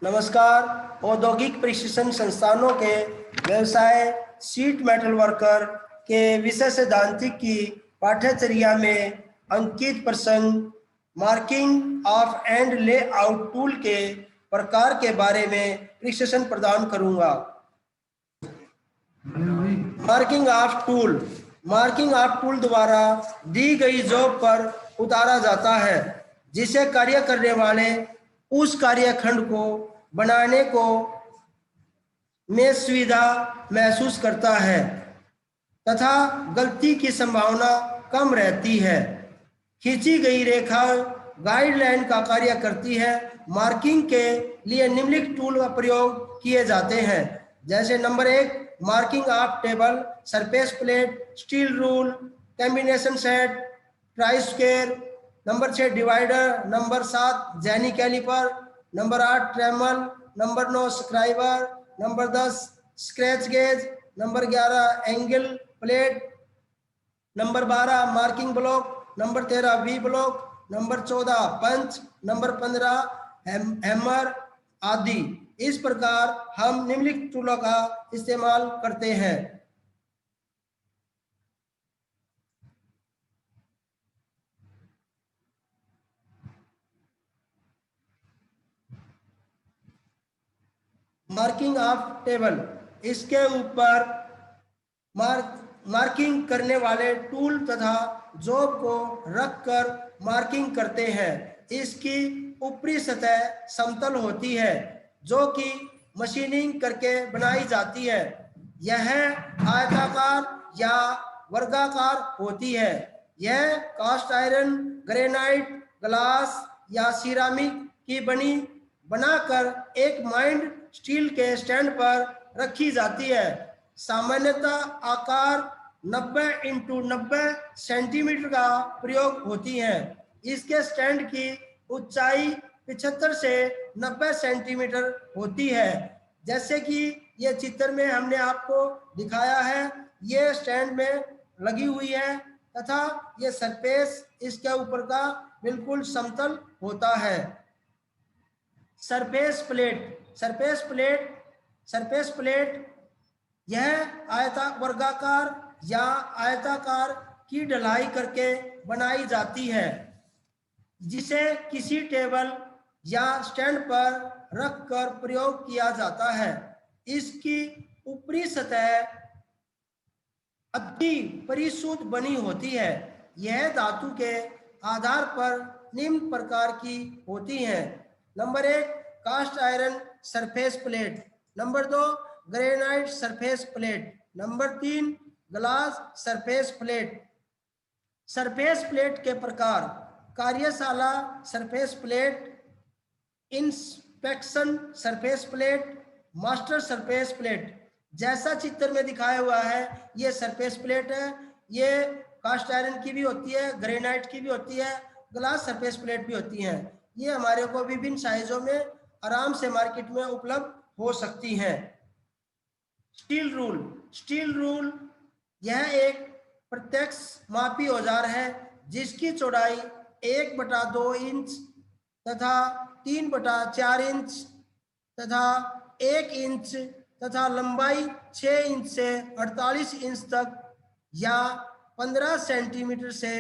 नमस्कार। औद्योगिक प्रशिक्षण संस्थानों के व्यवसाय शीट मेटल वर्कर के विषय सैद्धांतिक की पाठ्यचर्या में अंकित प्रसंग marking of and layout tool के प्रकार के बारे में प्रशिक्षण प्रदान करूंगा। मार्किंग ऑफ टूल द्वारा दी गई जॉब पर उतारा जाता है, जिसे कार्य करने वाले उस कार्यखंड को बनाने को में सुविधा महसूस करता है तथा गलती की संभावना कम रहती है। खींची गई रेखा गाइडलाइन का कार्य करती है। मार्किंग के लिए निम्नलिखित टूल का प्रयोग किए जाते हैं, जैसे number 1 marking of table, surface plate, steel rule, combination set, try square, number 6 divider, number 7 jenny caliper, number 8 trammel, number 9 scriber, number 10 scratch gauge, number 11 angle plate, number 12 marking block, number 13 V block, number 14 punch, number 15 hammer आदि। इस प्रकार हम निम्नलिखित टूलों का इस्तेमाल करते हैं। Marking of table, इसके ऊपर मार्किंग करने वाले टूल तथा जॉब को रखकर मार्किंग करते हैं। इसकी ऊपरी सतह समतल होती है, जो कि मशीनिंग करके बनाई जाती है। यह आयताकार या वर्गाकार होती है। यह कास्ट आयरन, ग्रेनाइट, ग्लास या सिरामिक की बनाकर एक माइंड स्टील के स्टैंड पर रखी जाती है। सामान्यतः आकार 90 इंटू 90 सेंटीमीटर का प्रयोग होती है। इसके स्टैंड की ऊंचाई 75 से 90 सेंटीमीटर होती है। जैसे कि ये चित्र में हमने आपको दिखाया है, ये स्टैंड में लगी हुई है तथा ये सरफेस इसके ऊपर का बिल्कुल समतल होता है। सरफेस प्लेट यह वर्गाकार या आयताकार की ढलाई करके बनाई जाती है, जिसे किसी टेबल या स्टैंड पर रखकर प्रयोग किया जाता है। इसकी ऊपरी सतह अति परिशुद्ध बनी होती है। यह धातु के आधार पर निम्न प्रकार की होती है। Number 1 cast iron surface plate, number 2 granite surface plate, number 3 glass surface plate. Surface plate के प्रकार: कार्यशाला surface plate, inspection surface plate, master surface plate. जैसा चित्र में दिखाया हुआ है, ये सरफेस प्लेट है। ये कास्ट आयरन की भी होती है, ग्रेनाइट की भी होती है, ग्लास सरफेस प्लेट भी होती है। ये हमारे को विभिन्न साइजों में आराम से मार्केट में उपलब्ध हो सकती हैं। स्टील रूल यह एक प्रत्यक्ष मापी औजार है, जिसकी चौड़ाई 1/2 इंच तथा 3/4 इंच तथा 1 इंच तथा लंबाई 6 इंच से 48 इंच तक या 15 सेंटीमीटर से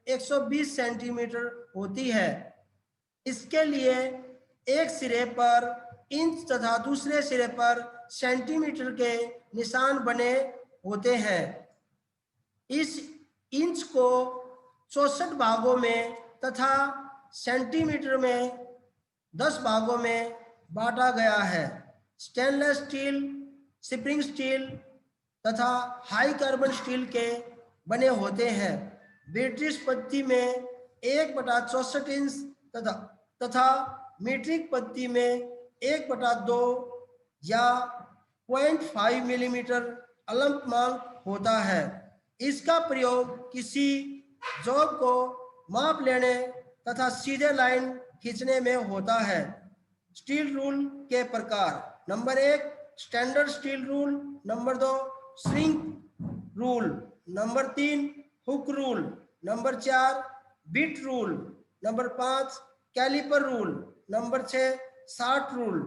120 सेंटीमीटर होती है। इसके लिए एक सिरे पर इंच तथा दूसरे सिरे पर सेंटीमीटर के निशान बने होते हैं। इस इंच को 64 भागों में तथा सेंटीमीटर में 10 भागों में बांटा गया है। स्टेनलेस स्टील, स्प्रिंग स्टील तथा हाई कार्बन स्टील के बने होते हैं। ब्रिटिश पद्धति में 1/64 इंच तथा मीट्रिक पद्धति में 1/2 या 0.5 मिलीमीटर अल्पतमांक होता है। इसका प्रयोग किसी जॉब को माप लेने तथा सीधे लाइन खींचने में होता है। स्टील रूल के प्रकार: number 1 standard steel rule, number 2 shrink rule, number 3 hook rule, number 4 bit rule, number 5 caliper rule, number 6 short rule.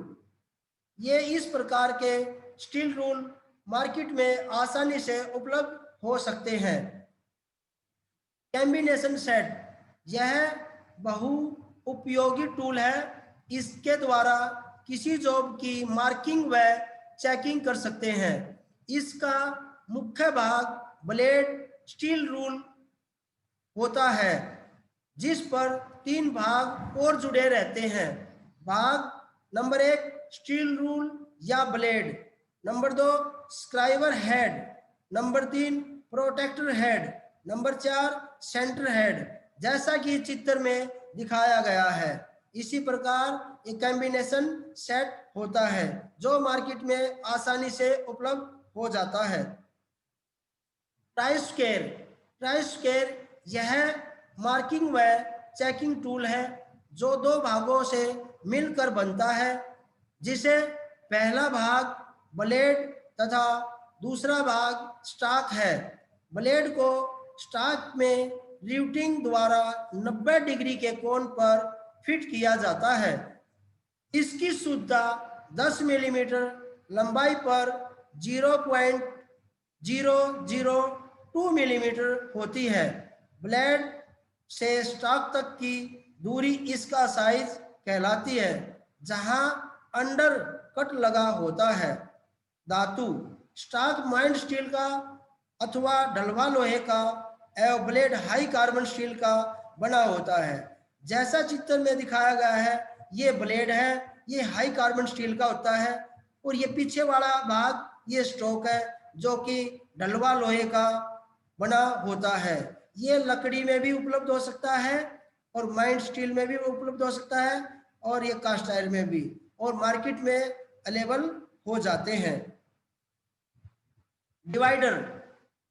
ये इस प्रकार के स्टील रूल मार्केट में आसानी से उपलब्ध हो सकते हैं। कॉम्बिनेशन सेट, यह बहु उपयोगी टूल है। इसके द्वारा किसी जॉब की मार्किंग व चेकिंग कर सकते हैं। इसका मुख्य भाग ब्लेड स्टील रूल होता है, जिस पर 3 भाग और जुड़े रहते हैं। भाग नंबर 1 स्टील रूल या blade, number 2 scriber head, number 3 protractor head, number 4 centre head, जैसा कि चित्र में दिखाया गया है। इसी प्रकार एक कॉम्बिनेशन सेट होता है जो मार्केट में आसानी से उपलब्ध हो जाता है। ट्राई स्क्वायर, ट्राई स्क्वायर यह मार्किंग व चेकिंग टूल है जो 2 भागों से मिलकर बनता है, जिसे पहला भाग ब्लेड तथा दूसरा भाग स्टॉक है। ब्लेड को स्टॉक में रिवेटिंग द्वारा 90 डिग्री के कोण पर फिट किया जाता है। इसकी शुद्धता 10 मिलीमीटर लंबाई पर 0.002 मिलीमीटर होती है। ब्लेड से स्टॉक तक की दूरी इसका साइज कहलाती है, जहां अंडर कट लगा होता है। धातु, स्टॉक माइंड स्टील का अथवा ढलवा लोहे का एवं ब्लेड हाई कार्बन स्टील का बना होता है। जैसा चित्र में दिखाया गया है, ये ब्लेड है, ये हाई कार्बन स्टील का होता है, और ये पीछे वाला भाग ये स्टॉक है जो कि ढलवा लोहे का बना होता है। ये लकड़ी में भी उपलब्ध हो सकता है और माइंड स्टील में भी उपलब्ध हो सकता है और ये कास्ट आयरन में भी, और मार्केट में अवेलेबल हो जाते हैं। डिवाइडर,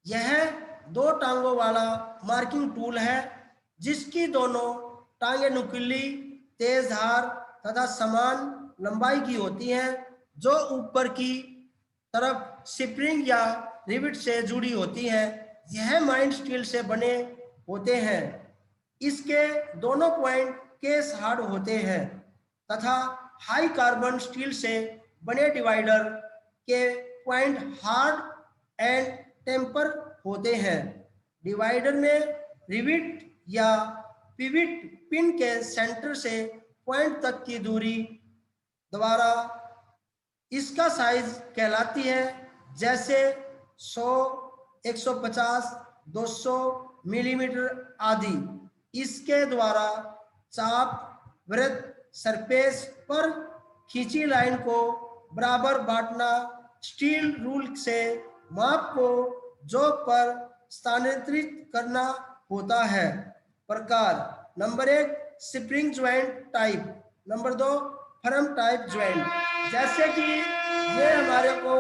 यह 2 टांगों वाला मार्किंग टूल है जिसकी दोनों टांगे नुकीली, तेज धार तथा समान लंबाई की होती हैं, जो ऊपर की तरफ स्प्रिंग या रिवेट से जुड़ी होती हैं। यह माइंड स्टील से बने होते हैं। इसके दोनों पॉइंट केस हार्ड होते हैं तथा हाई कार्बन स्टील से बने डिवाइडर के पॉइंट हार्ड एंड टेम्पर होते हैं। डिवाइडर में रिवेट या पिविट पिन के सेंटर से पॉइंट तक की दूरी द्वारा इसका साइज कहलाती है, जैसे 100, 150, 200 मिलीमीटर आदि। इसके द्वारा चाप वृत्त सरफेस पर खींची लाइन को बराबर बांटना स्टील रूल से माप को जॉब पर स्थानांतरित करना होता है। प्रकार, number 1 spring joint type, number 2 firm type joint. जैसे कि ये हमारे को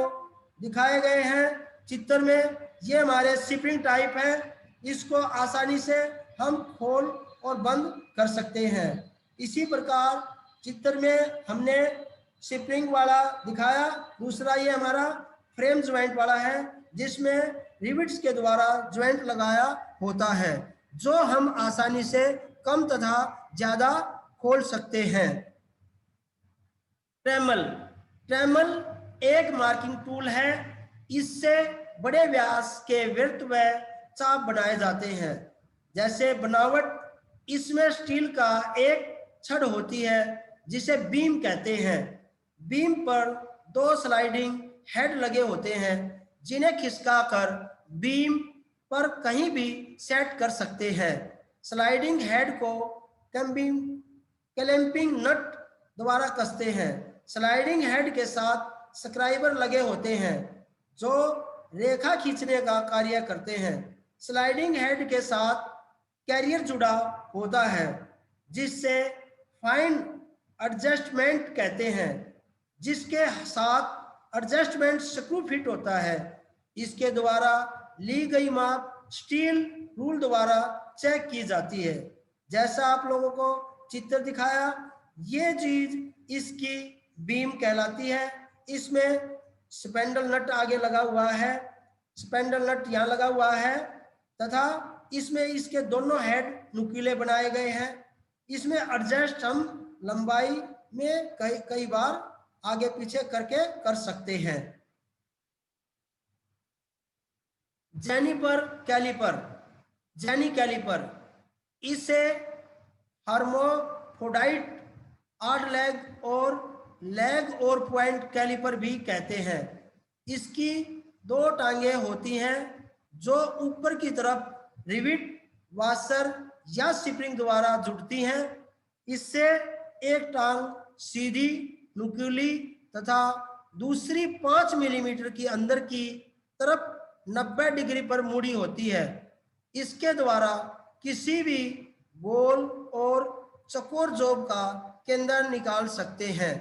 दिखाए गए हैं चित्र में, ये हमारे स्प्रिंग टाइप है। इसको आसानी से हम खोल और बंद कर सकते हैं। इसी प्रकार चित्र में हमने स्प्रिंग वाला दिखाया। दूसरा ये हमारा फ्रेम ज्वाइंट वाला है, जिसमें रिवेट्स के द्वारा ज्वाइंट लगाया होता है, जो हम आसानी से कम तथा ज्यादा खोल सकते हैं। ट्रेमल, ट्रेमल एक मार्किंग टूल है। इससे बड़े व्यास के वृत्त व चाप बनाए जाते हैं। जैसे बनावट, इसमें स्टील का एक छड़ होती है जिसे बीम कहते हैं। बीम पर 2 स्लाइडिंग हेड लगे होते हैं, जिन्हें खिसकाकर बीम पर कहीं भी सेट कर सकते हैं। स्लाइडिंग हेड को क्लैंपिंग नट द्वारा कसते हैं। स्लाइडिंग हेड के साथ स्क्राइबर लगे होते हैं जो रेखा खींचने का कार्य करते हैं। स्लाइडिंग हेड के साथ कैरियर जुड़ा होता है, जिससे फाइन एडजस्टमेंट कहते हैं, जिसके साथ एडजस्टमेंट स्क्रू फिट होता है। इसके द्वारा ली गई माप स्टील रूल द्वारा चेक की जाती है। जैसा आप लोगों को चित्र दिखाया, ये चीज इसकी बीम कहलाती है। इसमें स्पेंडल नट आगे लगा हुआ है, स्पेंडल नट यहाँ लगा हुआ है तथा इसमें इसके दोनों हेड नुकीले बनाए गए हैं। इसमें एडजस्ट हम लंबाई में कई बार आगे पीछे करके कर सकते हैं। जेनिपर कैलिपर, जेनी कैलिपर, इसे हर्मोफोडाइट आर्ड लेग और पॉइंट कैलिपर भी कहते हैं। इसकी दो टांगें होती हैं जो ऊपर की तरफ रिविट, वाशर या स्प्रिंग द्वारा जुड़ती हैं। इससे एक टांग सीधी, नुकीली तथा दूसरी 5 मिलीमीटर की अंदर की तरफ 90 डिग्री पर मुड़ी होती है। इसके द्वारा किसी भी गोल और चौकोर जॉब का केंद्र निकाल सकते हैं।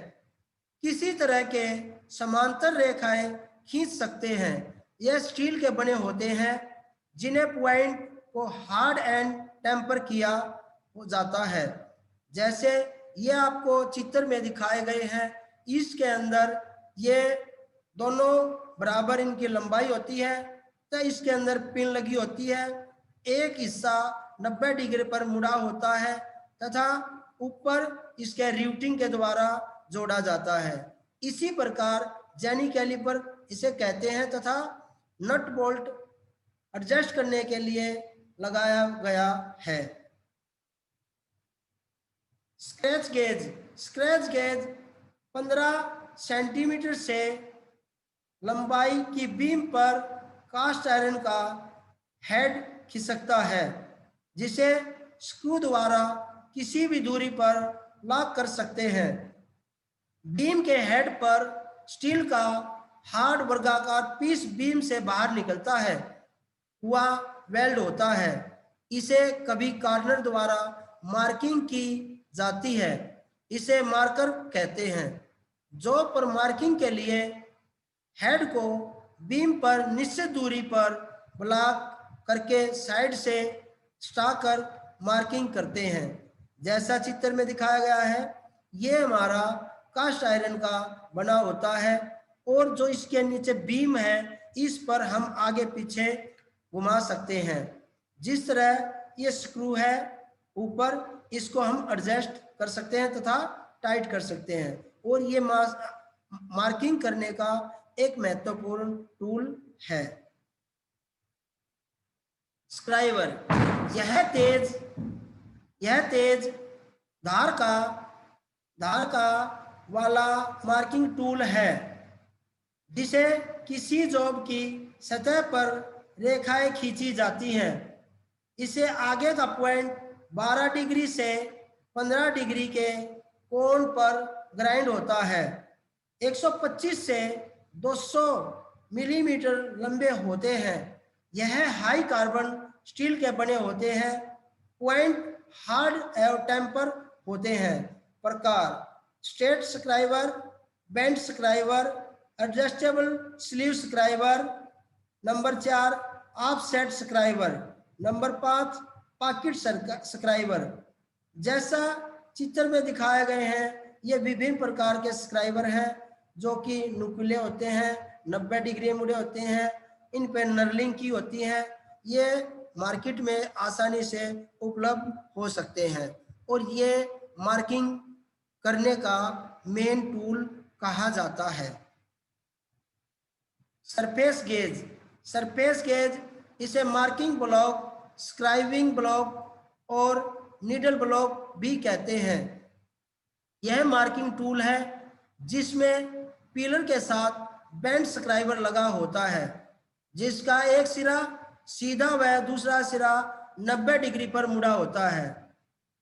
किसी तरह के समांतर रेखाएं खींच सकते हैं। यह स्टील के बने होते हैं जिन्हें पॉइंट को हार्ड एंड टेम्पर किया हो जाता है। जैसे ये आपको चित्र में दिखाए गए हैं, इसके अंदर ये दोनों बराबर इनकी लंबाई होती है, तो इसके अंदर पिन लगी होती है। एक हिस्सा 90 डिग्री पर मुड़ा होता है तथा ऊपर इसके रिवेटिंग के द्वारा जोड़ा जाता है। इसी प्रकार जेनी कैलिपर इसे कहते हैं तथा नट बोल्ट एडजस्ट करने के लिए लगाया गया है। Scratch gauge, scratch gauge 15 centimetre से लंबाई की बीम पर कास्ट आयरन का हेड खिसकता है, जिसे स्क्रू द्वारा किसी भी दूरी पर लॉक कर सकते हैं। बीम के हेड पर स्टील का हार्ड वर्गाकार पीस बीम से बाहर निकलता है हुआ वेल्ड होता है। इसे कभी कार्नर द्वारा मार्किंग की जाती है, इसे मार्कर कहते हैं। जॉब पर मार्किंग के लिए हेड को बीम पर निश्चित दूरी पर ब्लॉक करके साइड से स्टाकर मार्किंग करते हैं। जैसा चित्र में दिखाया गया है, ये हमारा कास्ट आयरन का बना होता है और जो इसके नीचे बीम है इस पर हम आगे पीछे घुमा सकते हैं। जिस तरह ये स्क्रू है ऊपर, इसको हम एडजस्ट कर सकते हैं तथा टाइट कर सकते हैं, और ये मार्किंग करने का एक महत्वपूर्ण टूल है। स्क्राइबर, यह तेज धार का वाला मार्किंग टूल है जिसे किसी जॉब की सतह पर रेखाएं खींची जाती हैं। इसे आगे का पॉइंट 12 डिग्री से 15 डिग्री के कोण पर ग्राइंड होता है। 125 से 200 मिलीमीटर लंबे होते हैं। यह हाई कार्बन स्टील के बने होते हैं। पॉइंट हार्ड एवं टेम्पर होते हैं। प्रकार: straight scriber, bend scriber, adjustable sleeve scriber. Number 4 offset scriber. Number 5 pocket scriber. जैसा चित्र में दिखाए गए हैं, ये विभिन्न प्रकार के स्क्राइबर हैं जो कि नुकीले होते हैं, 90 डिग्री मुड़े होते हैं, इन पे नर्लिंग की होती है। ये मार्केट में आसानी से उपलब्ध हो सकते हैं और ये मार्किंग करने का मेन टूल कहा जाता है। सरफेस गेज, सरफेस गेज इसे मार्किंग ब्लॉक, स्क्राइबिंग ब्लॉक और नीडल ब्लॉक भी कहते हैं। यह मार्किंग टूल है जिसमें पिलर के साथ बेंड स्क्राइबर लगा होता है, जिसका एक सिरा सीधा व दूसरा सिरा 90 डिग्री पर मुड़ा होता है।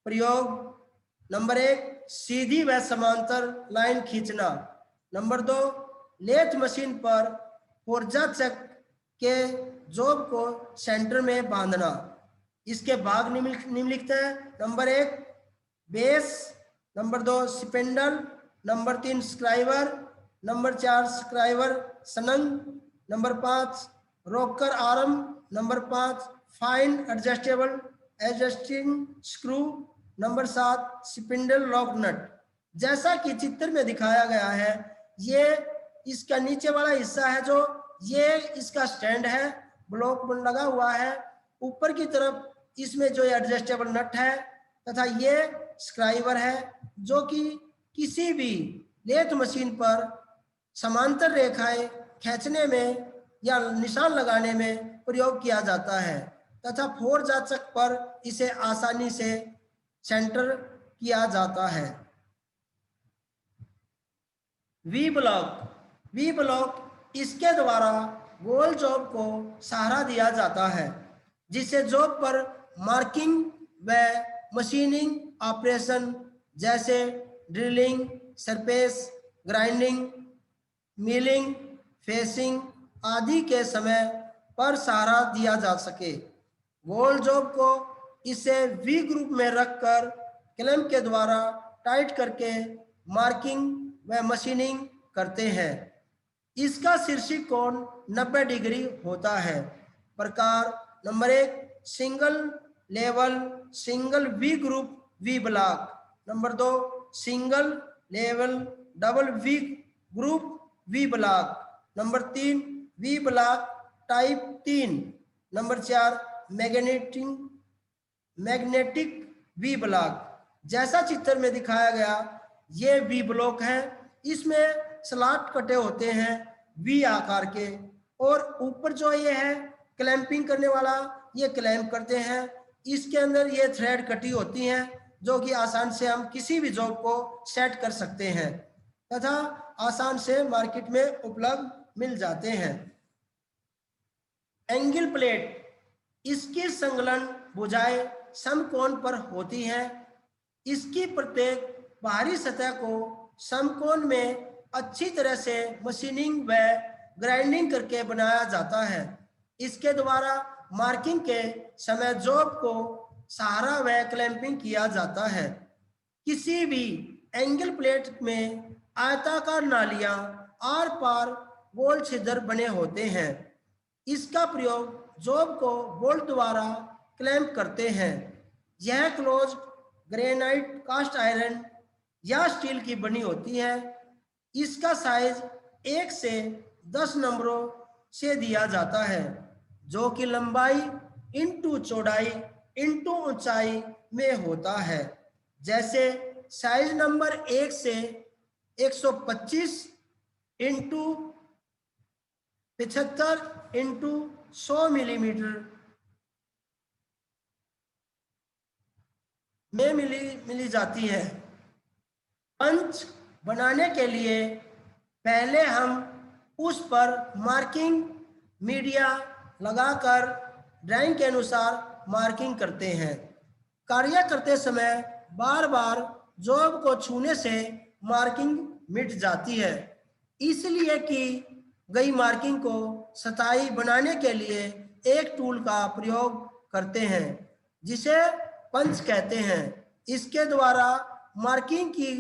प्रयोग: नंबर 1 सीधी व समांतर लाइन खींचना। नंबर 2 लेथ मशीन पर फोर्जा चक के जॉब को सेंटर में बांधना। इसके भाग निम्नलिखित हैं। Number 1 base, number 2 spindle, number 3 scriber, number 4 scriber snug, number 5 rocker arm, number 5 fine adjusting screw, number 7 spindle lock nut. जैसा कि चित्र में दिखाया गया है, ये इसका नीचे वाला हिस्सा है, जो ये इसका स्टैंड है, ब्लॉक लगा हुआ है। ऊपर की तरफ इसमें जो एडजस्टेबल नट है तथा ये स्क्राइबर है जो कि किसी भी लेथ मशीन पर समांतर रेखाएं खींचने में या निशान लगाने में प्रयोग किया जाता है तथा फोर जांचक पर इसे आसानी से सेंटर किया जाता है। वी ब्लॉक इसके द्वारा गोल जॉब को सहारा दिया जाता है जिससे जॉब पर मार्किंग व मशीनिंग ऑपरेशन जैसे drilling, surface grinding, milling, facing आदि के समय पर सहारा दिया जा सके। गोल जॉब को इसे वी ग्रुप में रखकर क्लैंप के द्वारा टाइट करके मार्किंग व मशीनिंग करते हैं। इसका शीर्षिक कोण 90 डिग्री होता है। प्रकार number 1 single level single V groove V block. Number 2 single level double V groove V block. Number 3 V block type 3। Number 4 magnetic V block. जैसा चित्र में दिखाया गया ये वी ब्लॉक है। इसमें स्लॉट कटे होते हैं वी आकार के और ऊपर जो ये है क्लैंपिंग करने वाला ये क्लैंप करते हैं। इसके अंदर ये थ्रेड कटी होती हैं जो कि आसान से हम किसी भी जॉब को सेट कर सकते हैं तथा आसान से मार्केट में उपलब्ध मिल जाते हैं। एंगल प्लेट इसकी संलग्न भुजाएं समकोण पर होती हैं। इसकी प्रत्येक बाहरी सतह को समकोण में अच्छी तरह से मशीनिंग व ग्राइंडिंग करके बनाया जाता है। इसके द्वारा मार्किंग के समय जॉब को सहारा व क्लैंपिंग किया जाता है। किसी भी एंगल प्लेट में आयताकार नालियां आर पार गोल छिद्र बने होते हैं। इसका प्रयोग जॉब को बोल्ट द्वारा क्लैंप करते हैं। यह क्लोज ग्रेनाइट, कास्ट आयरन या स्टील की बनी होती है। इसका साइज 1 से 10 नंबरों से दिया जाता है जो कि लंबाई इंटू चौड़ाई इंटू ऊंचाई में होता है। जैसे साइज नंबर 1 से 125 इंटू 75 इंटू 100 मिलीमीटर में मिली जाती है। पंच बनाने के लिए पहले हम उस पर मार्किंग मीडिया लगाकर ड्राइंग के अनुसार मार्किंग करते हैं। कार्य करते समय बार बार जॉब को छूने से मार्किंग मिट जाती है, इसलिए कि गई मार्किंग को स्थायी बनाने के लिए एक टूल का प्रयोग करते हैं जिसे पंच कहते हैं। इसके द्वारा मार्किंग की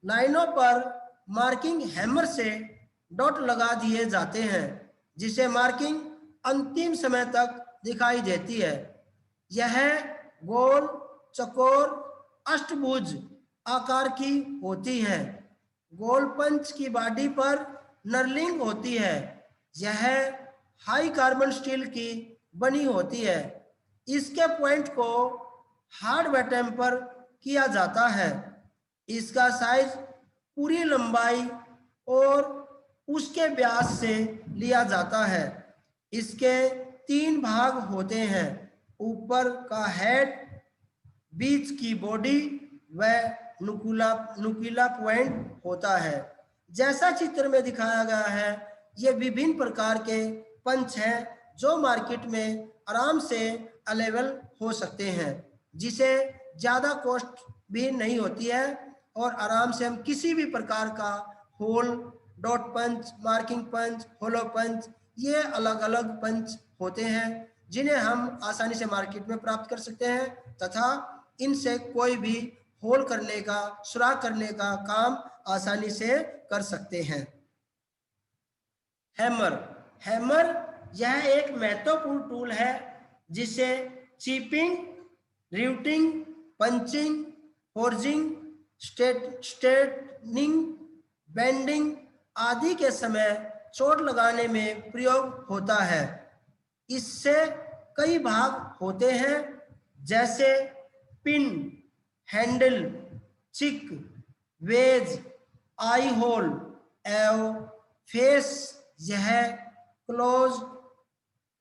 लाइनों पर मार्किंग हैमर से डॉट लगा दिए जाते हैं जिसे मार्किंग अंतिम समय तक दिखाई देती है। यह गोल, चौकोर, अष्टभुज आकार की होती है। गोल पंच की बॉडी पर नर्लिंग होती है। यह हाई कार्बन स्टील की बनी होती है। इसके पॉइंट को हार्ड व टेम्पर किया जाता है। इसका साइज पूरी लंबाई और उसके व्यास से लिया जाता है। इसके 3 भाग होते हैं, ऊपर का हेड, बीच की बॉडी व नुकीला पॉइंट होता है। जैसा चित्र में दिखाया गया है ये विभिन्न प्रकार के पंच हैं जो मार्केट में आराम से अवेलेबल हो सकते हैं, जिसे ज़्यादा कॉस्ट भी नहीं होती है और आराम से हम किसी भी प्रकार का होल, डॉट पंच, मार्किंग पंच, होलो पंच, ये अलग अलग पंच होते हैं जिन्हें हम आसानी से मार्केट में प्राप्त कर सकते हैं तथा इनसे कोई भी होल करने का, सुराख करने का काम आसानी से कर सकते हैं। हैमर यह एक महत्वपूर्ण टूल है जिसे chipping, riveting, punching, forging, straightening, bending आदि के समय चोट लगाने में प्रयोग होता है। इससे कई भाग होते हैं जैसे पिन, हैंडल, चिक, वेज, आई होल एव फेस यह क्लोज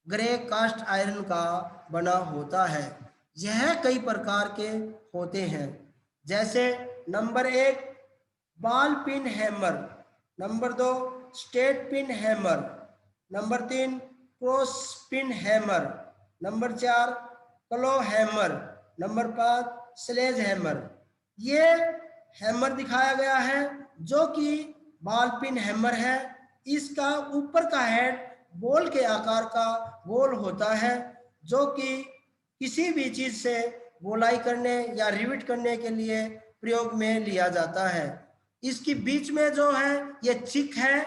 ग्रे कास्ट आयरन का बना होता है। यह कई प्रकार के होते हैं, जैसे number 1 ball pin hammer, number 2 state pin hammer, number 3 cross pin hammer, number 4 क्लो हैमर, नंबर 5 स्लेज हैमर। ये हैमर दिखाया गया है जो कि बॉल पिन हैमर है। इसका ऊपर का हेड बॉल के आकार का गोल होता है, जो कि किसी भी चीज से गोलाई करने या रिविट करने के लिए प्रयोग में लिया जाता है। इसकी बीच में जो है ये चिक है,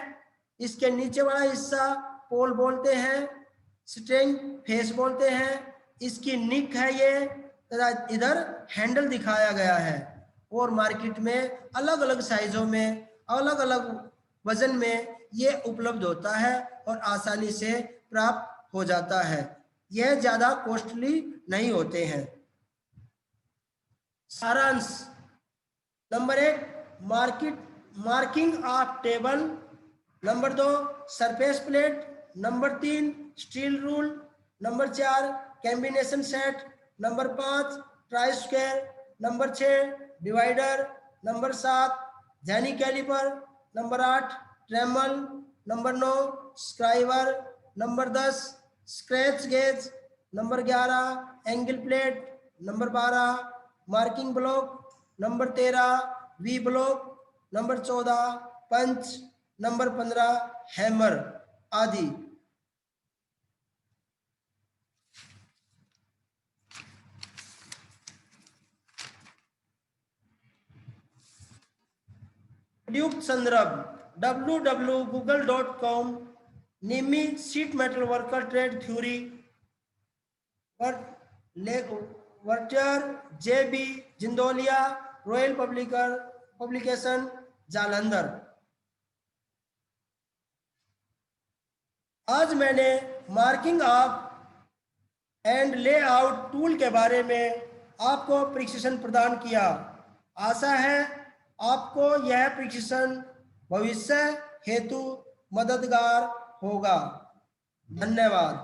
इसके नीचे वाला हिस्सा पोल बोलते हैं, स्ट्रिंग फेस बोलते हैं। इसकी निक है ये, तथा इधर हैंडल दिखाया गया है। और मार्केट में अलग अलग साइजों में, अलग अलग वजन में ये उपलब्ध होता है और आसानी से प्राप्त हो जाता है। यह ज्यादा कॉस्टली नहीं होते हैं। सारांश, number 1 marking of table, number 2 surface plate, number 3 steel rule, number 4 combination set, number 5 try square, number 6 divider, number 7 jenny caliper, number 8 trammel, number 9 scriber, number 10 scratch gauge, number 11 angle plate, number 12 marking block, number 13 V block, number 14 punch, number 15 hammer आदि। प्रयुक्त संदर्भ www.google.com, NIMI sheet metal worker trade theory, वर्टर जेबी जिंदोलिया, royal publication Jalandhar. आज मैंने marking of and layout tool के बारे में आपको प्रशिक्षण प्रदान किया। आशा है आपको यह प्रशिक्षण भविष्य हेतु मददगार होगा। धन्यवाद।